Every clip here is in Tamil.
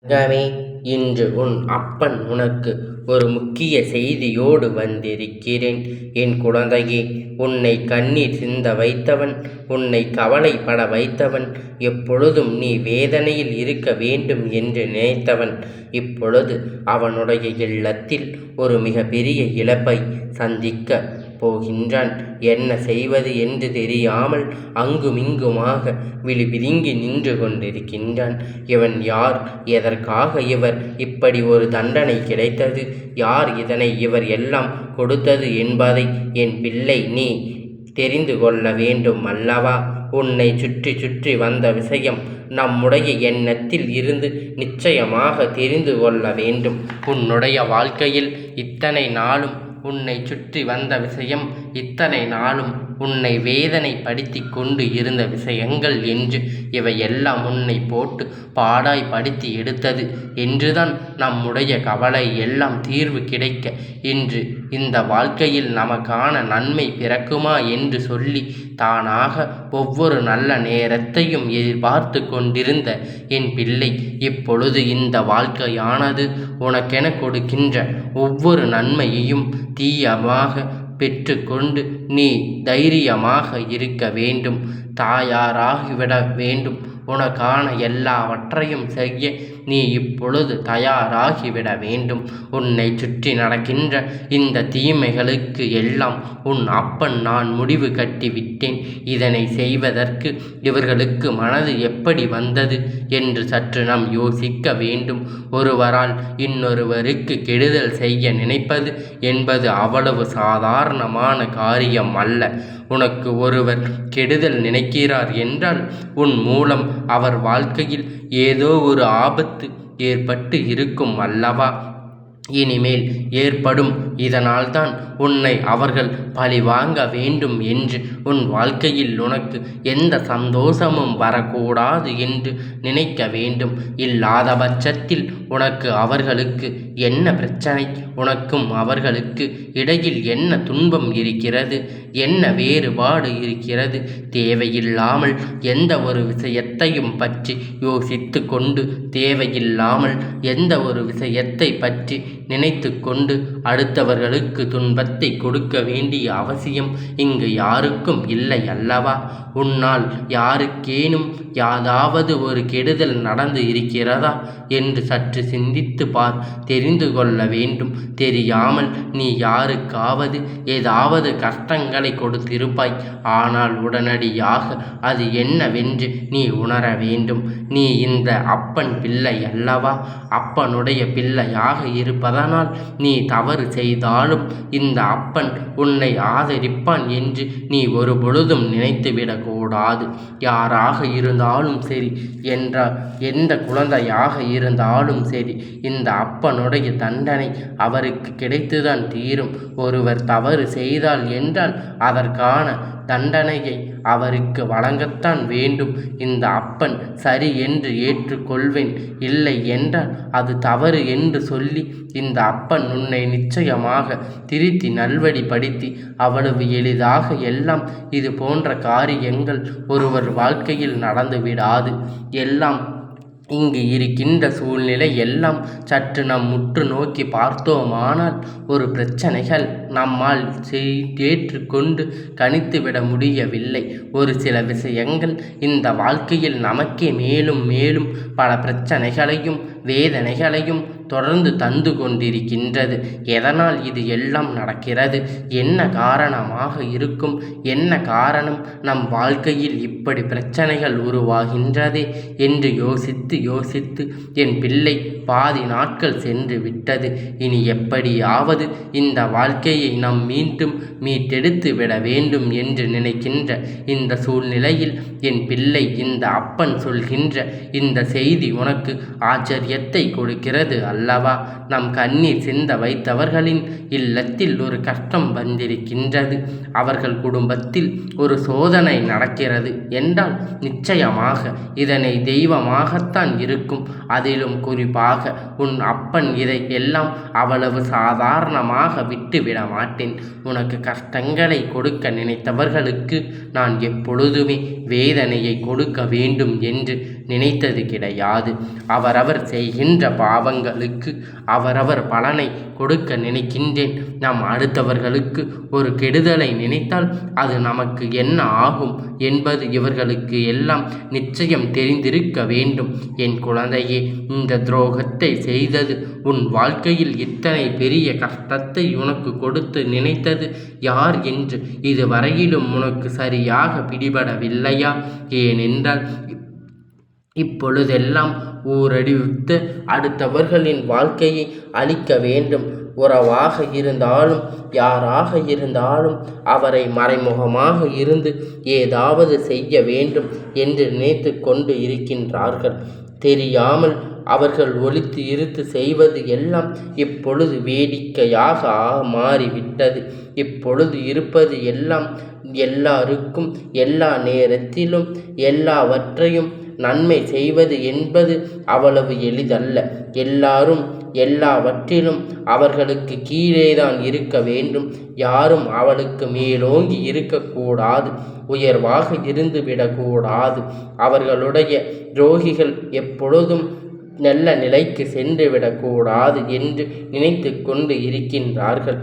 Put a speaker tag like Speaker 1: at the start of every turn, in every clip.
Speaker 1: தங்கமே, இன்று உன் அப்பன் உனக்கு ஒரு முக்கிய செய்தியோடு வந்திருக்கிறேன். என் குழந்தையே, உன்னை கண்ணீர் சிந்த வைத்தவன், உன்னை கவலைப்பட வைத்தவன், எப்பொழுதும் நீ வேதனையில் இருக்க வேண்டும் என்று நினைத்தவன், இப்பொழுது அவனுடைய இல்லத்தில் ஒரு மிக பெரிய இழப்பை சந்திக்க போகின்றான். என்ன செய்வது என்று தெரியாமல் அங்குமிங்குமாக விழிபிதுங்கி நின்று கொண்டிருக்கின்றான். இவன் யார்? எதற்காக இவர் இப்படி ஒரு தண்டனை கிடைத்தது? யார் இதனை இவர் எல்லாம் கொடுத்தது என்பதை என் பிள்ளை நீ தெரிந்து கொள்ள வேண்டும் அல்லவா? உன்னை சுற்றி சுற்றி வந்த விஷயம் நம்முடைய எண்ணத்தில் இருந்து நிச்சயமாக தெரிந்து கொள்ள வேண்டும். உன்னுடைய வாழ்க்கையில் இத்தனை நாளும் உன்னை சுற்றி வந்த விஷயம், இத்தனை நாளும் உன்னை வேதனைப்படுத்தி கொண்டு இருந்த விஷயங்கள் என்று இவையெல்லாம் உன்னை போட்டு பாடாய் படுத்தி எடுத்தது என்றுதான் நம்முடைய கவலை எல்லாம் தீர்வு கிடைக்க இன்று இந்த வாழ்க்கையில் நமக்கான நன்மை பிறக்குமா என்று சொல்லி தானாக ஒவ்வொரு நல்ல நேரத்தையும் எதிர்பார்த்து கொண்டிருந்த என் பிள்ளை, இப்பொழுது இந்த வாழ்க்கையானது உனக்கென கொடுக்கின்ற ஒவ்வொரு நன்மையையும் தீயமாக பெற்றுக்கொண்டு நீ தைரியமாக இருக்க வேண்டும். தயாராகிவிட வேண்டும். உனக்கான எல்லாவற்றையும் செய்ய நீ இப்பொழுது தயாராகிவிட வேண்டும். உன்னை சுற்றி நடக்கின்ற இந்த தீமைகளுக்கு எல்லாம் உன் அப்பன் நான் முடிவு கட்டிவிட்டேன். இதனை செய்வதற்கு இவர்களுக்கு மனது எப்படி வந்தது என்று சற்று நாம் யோசிக்க வேண்டும். ஒருவரால் இன்னொருவருக்கு கெடுதல் செய்ய நினைப்பது என்பது அவ்வளவு சாதாரணமான காரியம் அல்ல. உனக்கு ஒருவர் கெடுதல் நினைக்கிறார் என்றால் உன் மூலம் அவர் வாழ்க்கையில் ஏதோ ஒரு ஆபத்து ஏற்பட்டு இருக்கும் அல்லவா? இனிமேல் ஏற்படும். இதனால்தான் உன்னை அவர்கள் பழி வாங்க வேண்டும் என்று உன் வாழ்க்கையில் உனக்கு எந்த சந்தோஷமும் வரக்கூடாது என்று நினைக்க வேண்டும். இல்லாத பட்சத்தில் உனக்கு அவர்களுக்கு என்ன பிரச்சனை? உனக்கும் அவர்களுக்கு இடையில் என்ன துன்பம் இருக்கிறது? என்ன வேறுபாடு இருக்கிறது? தேவையில்லாமல் எந்த ஒரு விஷயத்தையும் பற்றி யோசித்து கொண்டு, தேவையில்லாமல் எந்த ஒரு விஷயத்தை பற்றி நினைத்து கொண்டு அடுத்தவர்களுக்கு துன்பத்தை கொடுக்க வேண்டிய அவசியம் இங்கு யாருக்கும் இல்லை அல்லவா? உன்னால் யாருக்கேனும் யாதாவது ஒரு கெடுதல் நடந்து இருக்கிறதா என்று சற்று சிந்தித்து பார். தெரிந்து கொள்ள வேண்டும். தெரியாமல் நீ யாருக்காவது ஏதாவது கஷ்டங்களை கொடுத்திருப்பாய். ஆனால் உடனடியாக அது என்னவென்று நீ உணர வேண்டும். நீ இந்த அப்பன் பிள்ளை அல்லவா? அப்பனுடைய பிள்ளையாக இருப்பதனால் நீ தவறு செய்தாலும் இந்த அப்பன் உன்னை ஆதரிப்பான் என்று நீ ஒரு பொழுதும் நினைத்துவிடக்கூடாது. யாராக இருந்தாலும் சரி, எந்த குழந்தையாக இருந்தாலும் சரி, இந்த அப்பனுடைய தண்டனை அவருக்கு கிடைத்துதான் தீரும். ஒருவர் தவறு செய்தால் என்றால் அதற்கான தண்டனையை அவருக்கு வழங்கத்தான் வேண்டும். இந்த அப்பன் சரி என்று ஏற்றுக்கொள்வேன், இல்லை என்றால் அது தவறு என்று சொல்லி இந்த அப்பன் உன்னை நிச்சயமாக திருத்தி நல்வழிப்படுத்தி அவ்வளவு எளிதாக எல்லாம் இது போன்ற காரியங்கள் ஒருவர் வாழ்க்கையில் நடந்துவிடாது. எல்லாம் இங்கு இருக்கின்ற சூழ்நிலை எல்லாம் சற்று நாம் முற்று நோக்கி பார்த்தோமானால் ஒரு பிரச்சனைகள் நம்மால் ஏற்றுக்கொண்டு கணித்துவிட முடியவில்லை. ஒரு சில விஷயங்கள் இந்த வாழ்க்கையில் நமக்கே மேலும் மேலும் பல பிரச்சனைகளையும் வேதனைகளையும் தொடர்ந்து தந்து கொண்டிருக்கின்றது. எதனால் இது எல்லாம் நடக்கிறது? என்ன காரணமாக இருக்கும்? என்ன காரணம் நம் வாழ்க்கையில் இப்படி பிரச்சனைகள் உருவாகின்றதே என்று யோசித்து என் பிள்ளை பாதி நாட்கள் சென்று விட்டது. இனி எப்படியாவது இந்த வாழ்க்கையை நாம் மீண்டும் மீட்டெடுத்து விட வேண்டும் என்று நினைக்கின்ற இந்த சூழ்நிலையில் என் பிள்ளை, இந்த அப்பன் சொல்கின்ற இந்த செய்தி உனக்கு ஆச்சரியத்தை கொடுக்கிறது அல்லவா? நம் கண்ணீர் சிந்த வைத்தவர்களின் இல்லத்தில் ஒரு கஷ்டம் வந்திருக்கின்றது. அவர்கள் குடும்பத்தில் ஒரு சோதனை நடக்கிறது என்றால் நிச்சயமாக இதனை தெய்வமாகத்தான் இருக்கும். அதிலும் குறிப்பாக உன் அப்பன் இதை எல்லாம் அவ்வளவு சாதாரணமாக விட்டுவிட மாட்டேன். உனக்கு கஷ்டங்களை கொடுக்க நினைத்தவர்களுக்கு நான் எப்பொழுதுமே வேதனையை கொடுக்க வேண்டும் என்று நினைத்தது கிடையாது. அவரவர் செய்கின்ற பாவங்களுக்கு அவரவர் பலனை கொடுக்க நினைக்கின்றேன். நாம் அடுத்தவர்களுக்கு ஒரு கெடுதலை நினைத்தால் அது நமக்கு என்ன ஆகும் என்பது இவர்களுக்கு எல்லாம் நிச்சயம் தெரிந்திருக்க வேண்டும். என் குழந்தையே, இந்த துரோகத்தை செய்தது, உன் வாழ்க்கையில் இத்தனை பெரிய கஷ்டத்தை உனக்கு கொடுத்து நினைத்தது யார் என்று இதுவரையிலும் உனக்கு சரியாக பிடிபடவில்லையா? ஏனென்றால் இப்பொழுதெல்லாம் ஊரடித்து அடுத்தவர்களின் வாழ்க்கையை அழிக்க வேண்டும். உறவாக இருந்தாலும் யாராக இருந்தாலும் அவரை மறைமுகமாக இருந்து ஏதாவது செய்ய வேண்டும் என்று நினைத்து கொண்டு இருக்கின்றார்கள். தெரியாமல் அவர்கள் ஒளித்து இருத்து செய்வது எல்லாம் இப்பொழுது வேடிக்கையாக மாறிவிட்டது. இப்பொழுது இருப்பது எல்லாம் எல்லாருக்கும் எல்லா நேரத்திலும் எல்லாவற்றையும் நன்மை செய்வது என்பது அவ்வளவு எளிதல்ல. எல்லாரும் எல்லாவற்றிலும் அவர்களுக்கு கீழேதான் இருக்க வேண்டும். யாரும் அவளுக்கு மேலோங்கி இருக்கக்கூடாது, உயர்வாக இருந்து விடக்கூடாது. அவர்களுடைய துரோகிகள் எப்பொழுதும் நல்ல நிலைக்கு சென்று விடக்கூடாது என்று நினைத்து கொண்டு இருக்கின்றார்கள்.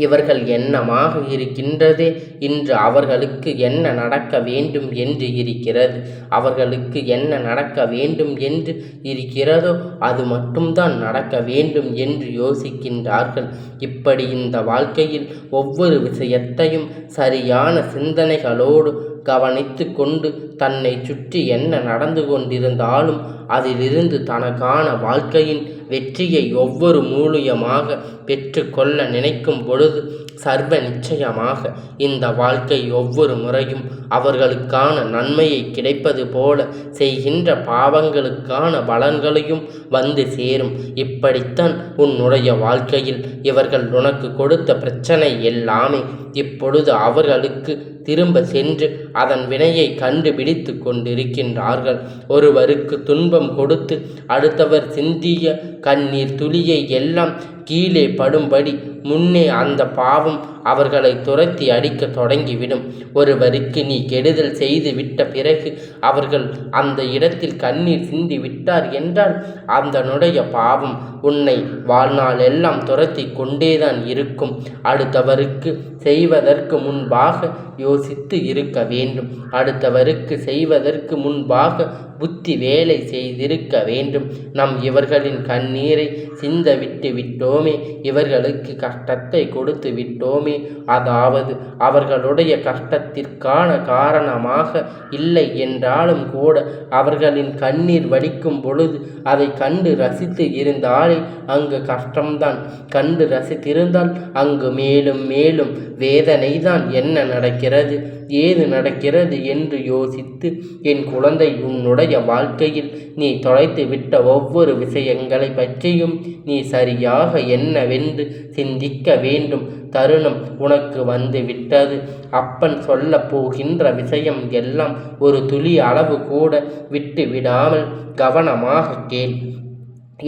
Speaker 1: இவர்கள் எண்ணமாக இருக்கின்றதே இன்று அவர்களுக்கு என்ன நடக்க வேண்டும் என்று இருக்கிறது. அவர்களுக்கு என்ன நடக்க வேண்டும் என்று இருக்கிறதோ அது மட்டும்தான் நடக்க வேண்டும் என்று யோசிக்கின்றார்கள். இப்படி இந்த வாழ்க்கையில் ஒவ்வொரு விஷயத்தையும் சரியான சிந்தனைகளோடு கவனித்து கொண்டு தன்னை சுற்றி என்ன நடந்து கொண்டிருந்தாலும் அதிலிருந்து தனக்கான வாழ்க்கையின் வெற்றியை ஒவ்வொரு மூலியமாக பெற்று கொள்ள நினைக்கும் பொழுது சர்வ நிச்சயமாக இந்த வாழ்க்கை ஒவ்வொரு முறையும் அவர்களுக்கான நன்மையை கிடைப்பது போல செய்கின்ற பாவங்களுக்கான பலன்களையும் வந்து சேரும். இப்படித்தான் உன்னுடைய வாழ்க்கையில் இவர்கள் உனக்கு கொடுத்த பிரச்சனை எல்லாமே இப்பொழுது அவர்களுக்கு திரும்ப சென்று அதன் வினையை கண்டுபிடித்து கொண்டிருக்கின்றார்கள். ஒருவருக்கு துன்பம் கொடுத்து அடுத்தவர் சிந்திய கண்ணீர் துளியை எல்லாம் கீழே படும்படி முன்னே அந்த பாவம் அவர்களை துரத்தி அடிக்க தொடங்கிவிடும். ஒருவருக்கு நீ கெடுதல் செய்து விட்ட பிறகு அவர்கள் அந்த இடத்தில் கண்ணீர் சிந்தி விட்டார் என்றால் அதனுடைய பாவம் உன்னை வாழ்நாள் எல்லாம் துரத்தி கொண்டேதான் இருக்கும். அடுத்தவருக்கு செய்வதற்கு முன்பாக யோசித்து இருக்க வேண்டும். அடுத்தவருக்கு செய்வதற்கு முன்பாக புத்தி வேலை செய்திருக்க வேண்டும். நம் இவர்களின் கண்ணீரை சிந்த விட்டு விட்டோமே, இவர்களுக்கு கஷ்டத்தை கொடுத்து விட்டோமே, அதாவது அவர்களுடைய கஷ்டத்திற்கான காரணமாக இல்லை என்றாலும் கூட அவர்களின் கண்ணீர் வடிக்கும் பொழுது அதை கண்டு ரசித்து இருந்தாலே அங்கு கஷ்டம்தான். கண்டு ரசித்திருந்தால் அங்கு மேலும் மேலும் வேதனை தான். என்ன நடக்கிறது, ஏது நடக்கிறது என்று யோசித்து என் குழந்தை, உன்னுடைய வாழ்க்கையில் நீ தொலைத்து விட்ட ஒவ்வொரு விஷயங்களை பற்றியும் நீ சரியாக என்னவென்று சிந்திக்க வேண்டும். தருணம் உனக்கு வந்து விட்டது. அப்பன் சொல்ல போகின்ற விஷயம் எல்லாம் ஒரு துளி அளவு கூட விட்டு விடாமல் கவனமாக கேள்.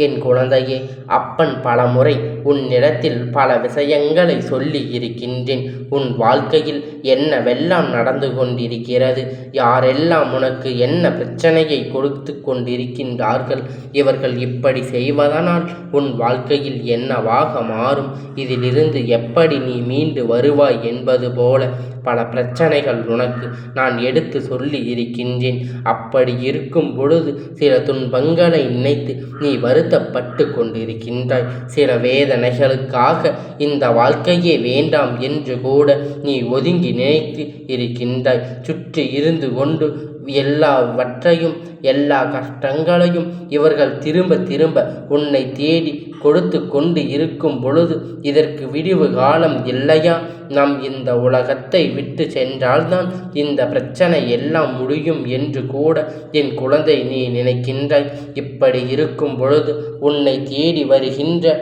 Speaker 1: என் குழந்தையே, அப்பன் பலமுறை உன்னிடத்தில் பல விஷயங்களை சொல்லி இருக்கின்றேன். உன் வாழ்க்கையில் என்னவெல்லாம் நடந்து கொண்டிருக்கிறது, யாரெல்லாம் உனக்கு என்ன பிரச்சனையை கொடுத்து கொண்டிருக்கின்றார்கள், இவர்கள் இப்படி செய்வதனால் உன் வாழ்க்கையில் என்னவாக மாறும், இதிலிருந்து எப்படி நீ மீண்டு வருவாய் என்பது போல பல பிரச்சனைகள் உனக்கு நான் எடுத்து சொல்லி இருக்கின்றேன். அப்படி இருக்கும் பொழுது சில துன்பங்களை நினைத்து நீ வருத்தப்பட்டு கொண்டிருக்கின்றாய். சில வேதனைகளுக்காக இந்த வாழ்க்கையே வேண்டாம் என்று கூட நீ ஒதுங்கி நினைத்து இருக்கின்றாய். சுற்றி இருந்து கொண்டு எல்லாவற்றையும் எல்லா கஷ்டங்களையும் இவர்கள் திரும்ப திரும்ப உன்னை தேடி கொடுத்து கொண்டு இருக்கும் பொழுது இதற்கு விடிவு காலம் இல்லையா? நாம் இந்த உலகத்தை விட்டு சென்றால்தான் இந்த பிரச்சனை எல்லாம் முடியும் என்று கூட என் குழந்தை நீ நினைக்கின்றாய். இப்படி இருக்கும் பொழுது உன்னை தேடி வருகின்ற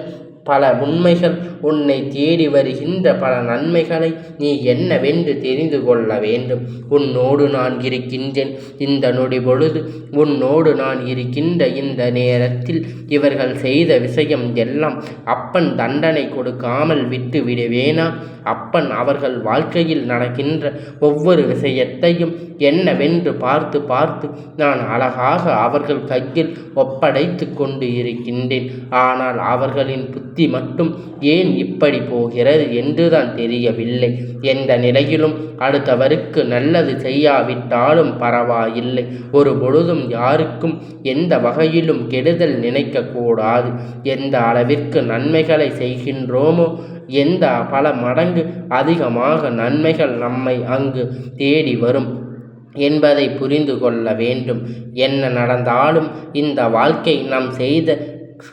Speaker 1: பல உண்மைகள், உன்னை தேடி வருகின்ற பல நன்மைகளை நீ என்னவென்று தெரிந்து கொள்ள வேண்டும். உன்னோடு நான் இருக்கின்றேன் இந்த நொடி பொழுது. உன்னோடு நான் இருக்கின்ற இந்த நேரத்தில் இவர்கள் செய்த விஷயம் எல்லாம் அப்பன் தண்டனை கொடுக்காமல் விட்டு விடுவேனா? அப்பன் அவர்கள் வாழ்க்கையில் நடக்கின்ற ஒவ்வொரு விஷயத்தையும் என்னவென்று பார்த்து பார்த்து நான் அழகாக அவர்கள் கையில் ஒப்படைத்து கொண்டு இருக்கின்றேன். ஆனால் அவர்களின் புத்தி மட்டும் ஏன் இப்படி போகிறது என்றுதான் தெரியவில்லை. எந்த நிலையிலும் அடுத்தவருக்கு நல்லது செய்யாவிட்டாலும் பரவாயில்லை. ஒரு பொழுதும் யாருக்கும் எந்த வகையிலும் கெடுதல் நினைக்கக்கூடாது. எந்த அளவிற்கு நன்மைகளை செய்கின்றோமோ எந்த பல மடங்கு அதிகமாக நன்மைகள் நம்மை அங்கு தேடி வரும் என்பதை புரிந்து கொள்ள வேண்டும். என்ன நடந்தாலும் இந்த வாழ்க்கை நாம் செய்த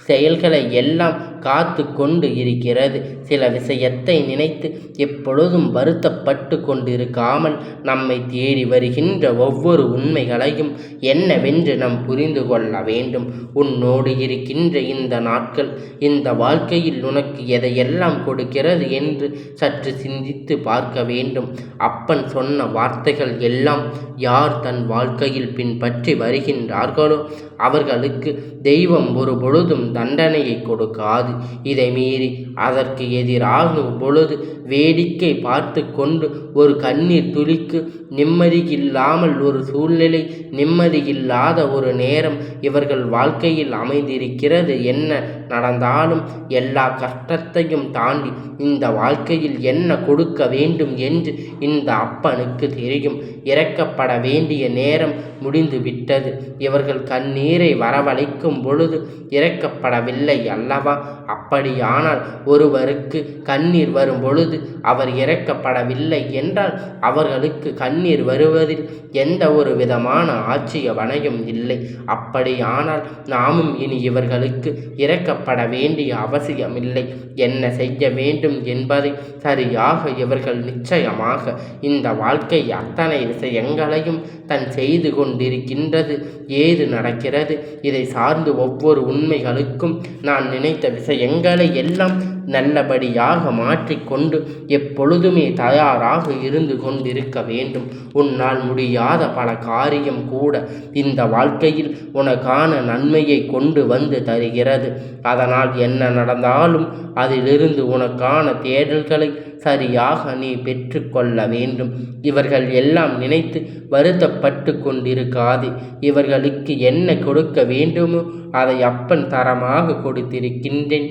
Speaker 1: செயல்களை எல்லாம் காத்து கொண்டு இருக்கிறது. சில விஷயத்தை நினைத்து எப்பொழுதும் வருத்தப்பட்டு கொண்டிருக்காமல் நம்மை தேடி வருகின்ற ஒவ்வொரு உண்மைகளையும் என்னவென்று நாம் புரிந்து கொள்ள வேண்டும். உன்னோடு இருக்கின்ற இந்த நாட்கள் இந்த வாழ்க்கையில் உனக்கு எதையெல்லாம் கொடுக்கிறது என்று சற்று சிந்தித்து பார்க்க வேண்டும். அப்பன் சொன்ன வார்த்தைகள் எல்லாம் யார் தன் வாழ்க்கையில் பின்பற்றி வருகின்றார்களோ அவர்களுக்கு தெய்வம் ஒரு பொழுதும் தண்டனையை கொடுக்காது. இதை மீறி அதற்கு எதிராகும் பொழுது வேடிக்கை பார்த்து கொண்டு ஒரு கண்ணீர் துளிக்கு நிம்மதியில்லாமல் ஒரு சூழ்நிலை, நிம்மதியில்லாத ஒரு நேரம் இவர்கள் வாழ்க்கையில் அமைந்திருக்கிறது. என்ன நடந்தாலும் எல்லா கஷ்டத்தையும் தாண்டி இந்த வாழ்க்கையில் என்ன கொடுக்க வேண்டும் என்று இந்த அப்பனுக்கு தெரியும். இறக்கப்பட வேண்டிய நேரம் முடிந்து விட்டது. இவர்கள் கண்ணீரை வரவழைக்கும் பொழுது இறக்கப்படவில்லை அல்லவா? அப்படியானால் ஒருவருக்கு கண்ணீர் வரும் பொழுது அவர் இறக்கப்படவில்லை என்றால் அவர்களுக்கு கண்ணீர் வருவதில் எந்த ஒரு விதமான ஆட்சேபனையும் இல்லை. அப்படியானால் நாமும் இனி இவர்களுக்கு இறக்கப்பட வேண்டிய அவசியமில்லை. என்ன செய்ய வேண்டும் என்பதை சரியாக இவர்கள் நிச்சயமாக இந்த வாழ்க்கை அத்தனை விஷயங்களையும் தன் செய்து கொண்டிருக்கின்றது. ஏது நடக்கிறது இதை சார்ந்து ஒவ்வொரு உண்மைகளுக்கும் நான் நினைத்த விஷயங்களை எல்லாம் நல்லபடியாக மாற்றிக்கொண்டு எப்பொழுதுமே தயாராக இருந்து கொண்டிருக்க வேண்டும். உன்னால் முடியாத பல காரியம் கூட இந்த வாழ்க்கையில் உனக்கான நன்மையை கொண்டு வந்து தருகிறது. அதனால் என்ன நடந்தாலும் அதிலிருந்து உனக்கான தேடல்களை சரியாக நீ பெற்று கொள்ள வேண்டும். இவர்கள் எல்லாம் நினைத்து வருத்தப்பட்டு கொண்டிருக்காது. இவர்களுக்கு என்ன கொடுக்க வேண்டுமோ அதை அப்பன் தரமாக கொடுத்திருக்கின்றேன்.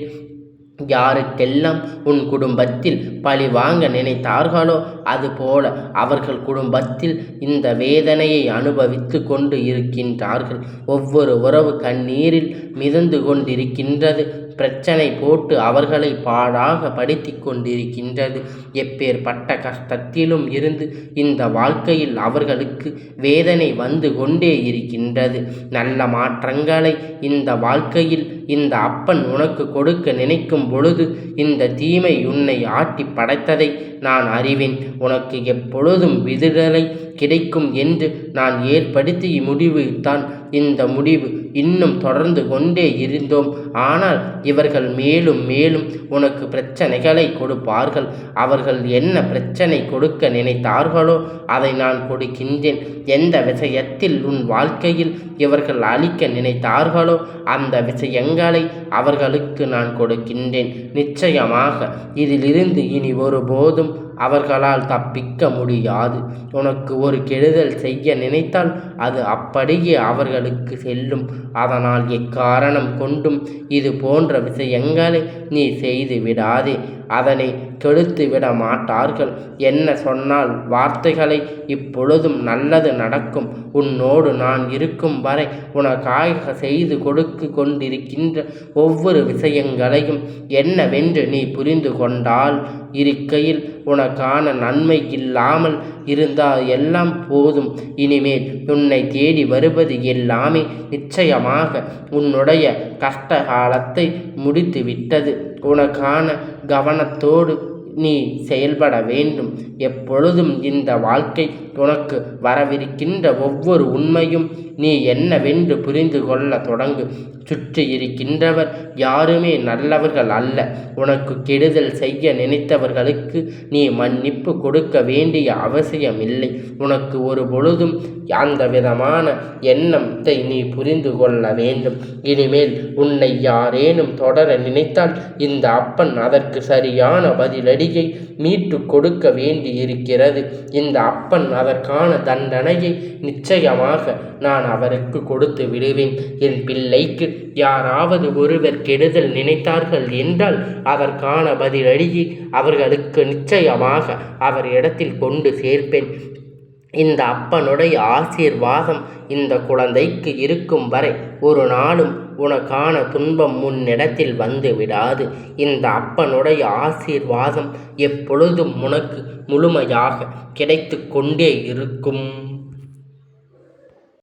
Speaker 1: யாருக்கெல்லாம் உன் குடும்பத்தில் பழி வாங்க நினைத்தார்களோ அதுபோல அவர்கள் குடும்பத்தில் இந்த வேதனையை அனுபவித்து கொண்டு இருக்கின்றார்கள். ஒவ்வொரு உறவு கண்ணீரில் மிதந்து கொண்டிருக்கின்றது. பிரச்சனை போட்டு அவர்களை பாடாக படுத்தி கொண்டிருக்கின்றது. எப்பேற்பட்ட கஷ்டத்திலும் இருந்து இந்த வாழ்க்கையில் அவர்களுக்கு வேதனை வந்து கொண்டே இருக்கின்றது. நல்ல மாற்றங்களை இந்த வாழ்க்கையில் இந்த அப்பன் உனக்கு கொடுக்க நினைக்கும் பொழுது இந்த தீமை உன்னை ஆட்டி படைத்ததை நான் அறிவேன். உனக்கு எப்பொழுதும் விடுதலை கிடைக்கும் என்று நான் ஏற்படுத்திய முடிவு தான் இந்த முடிவு. இன்னும் தொடர்ந்து கொண்டே இருந்தோம். ஆனால் இவர்கள் மேலும் மேலும் உனக்கு பிரச்சனைகளை கொடுப்பார்கள். அவர்கள் என்ன பிரச்சனை கொடுக்க நினைத்தார்களோ அதை நான் கொடுக்கின்றேன். எந்த விஷயத்தில் உன் வாழ்க்கையில் இவர்கள் அழிக்க நினைத்தார்களோ அந்த விஷயங்களை அவர்களுக்கு நான் கொடுக்கின்றேன். நிச்சயமாக இதிலிருந்து இனி ஒருபோதும் அவர்களால் தப்பிக்க முடியாது. உனக்கு ஒரு கெடுதல் செய்ய நினைத்தால் அது அப்படியே அவர்களுக்கு செல்லும். அதனால் எக்காரணம் கொண்டும் இது போன்ற விஷயங்களை நீ செய்து விடாதே. அதனை கெடுத்து விட மாட்டார்கள். என்ன சொன்னால் வார்த்தைகளை இப்பொழுதும் நல்லது நடக்கும். உன்னோடு நான் இருக்கும் வரை உனக்காக செய்து கொடுத்து கொண்டிருக்கின்ற ஒவ்வொரு விஷயங்களையும் என்னவென்று நீ புரிந்து கொண்டால் இருக்கையில் உனக்கான நன்மை இல்லாமல் இருந்தால் எல்லாம் போதும். இனிமேல் உன்னை தேடி வருவது எல்லாமே நிச்சயமாக உன்னுடைய கஷ்ட காலத்தை முடித்து விட்டது. உனக்கான கவனத்தோடு நீ செயல்பட வேண்டும். எப்பொழுதும் இந்த வாழ்க்கை உனக்கு வரவிருக்கின்ற ஒவ்வொரு உண்மையும் நீ என்னவென்று புரிந்து கொள்ள தொடங்கு. சுற்றி இருக்கின்றவர் யாருமே நல்லவர்கள் அல்ல. உனக்கு கெடுதல் செய்ய நினைத்தவர்களுக்கு நீ மன்னிப்பு கொடுக்க வேண்டிய அவசியம் இல்லை. உனக்கு ஒரு பொழுதும் அந்த விதமான எண்ணத்தை நீ புரிந்து கொள்ள வேண்டும். இனிமேல் உன்னை யாரேனும் தொடர நினைத்தால் இந்த அப்பன் அதற்கு சரியான பதிலடியை மீட்டு கொடுக்க வேண்டி இருக்கிறது. இந்த அப்பன் அதற்கான தண்டனையை நிச்சயமாக நான் அவருக்கு கொடுத்து விடுவேன். என் பிள்ளைக்கு யாராவது ஒருவர் கெடுதல் நினைத்தார்கள் என்றால் அதற்கான பதிலடியை அவர்களுக்கு நிச்சயமாக அவர் இடத்தில் கொண்டு சேர்ப்பேன். இந்த அப்பனுடைய ஆசீர்வாதம் இந்த குழந்தைக்கு இருக்கும் வரை ஒரு நாளும் உனக்கான துன்பம் முன்னிடத்தில் வந்து விடாது. இந்த அப்பனுடைய ஆசீர்வாதம் எப்பொழுதும் உனக்கு முழுமையாக கிடைத்து கொண்டே இருக்கும்.